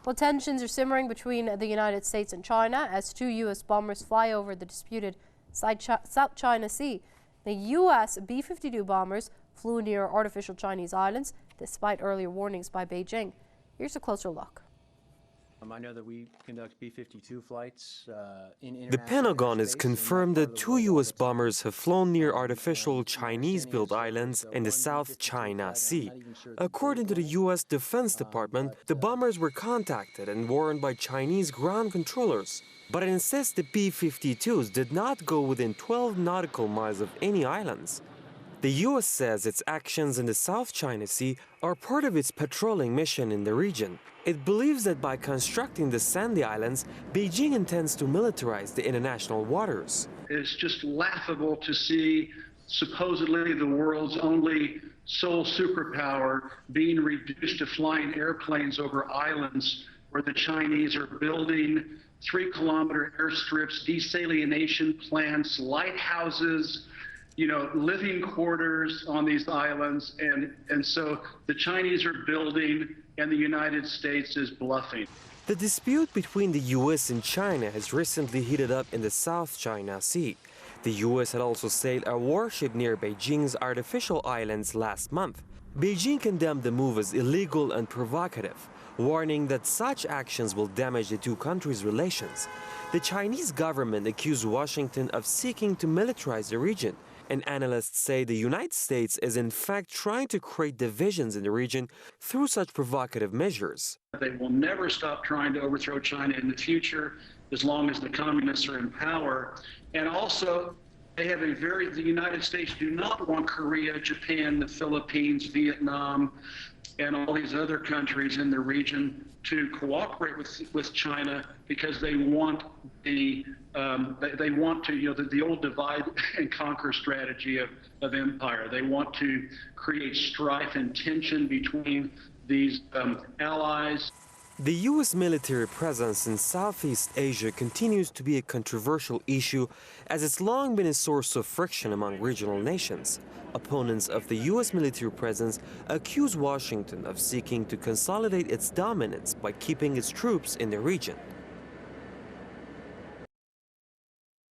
Well, tensions are simmering between the United States and China as two U.S. bombers fly over the disputed South China Sea. The U.S. B-52 bombers flew near artificial Chinese islands despite earlier warnings by Beijing. Here's a closer look. I know that we conduct B-52 flights in The Pentagon has confirmed that two U.S. bombers have flown near artificial Chinese-built islands in the South China Sea. According to the U.S. Defense Department, the bombers were contacted and warned by Chinese ground controllers. But it insists the B-52s did not go within 12 nautical miles of any islands. The U.S. says its actions in the South China Sea are part of its patrolling mission in the region. It believes that by constructing the sandy islands, Beijing intends to militarize the international waters. It's just laughable to see supposedly the world's only sole superpower being reduced to flying airplanes over islands where the Chinese are building 3-kilometer airstrips, desalination plants, lighthouses, living quarters on these islands, and so the Chinese are building and the United States is bluffing. The dispute between the U.S. and China has recently heated up in the South China Sea. The U.S. had also sailed a warship near Beijing's artificial islands last month. Beijing condemned the move as illegal and provocative, warning that such actions will damage the two countries' relations. The Chinese government accused Washington of seeking to militarize the region, and analysts say the United States is in fact trying to create divisions in the region through such provocative measures. They will never stop trying to overthrow China in the future as long as the communists are in power. And also, they have the United States do not want Korea, Japan, the Philippines, Vietnam, and all these other countries in the region to cooperate with China because they want the old divide and conquer strategy of empire. They want to create strife and tension between these allies. The U.S. military presence in Southeast Asia continues to be a controversial issue as it's long been a source of friction among regional nations. Opponents of the U.S. military presence accuse Washington of seeking to consolidate its dominance by keeping its troops in the region.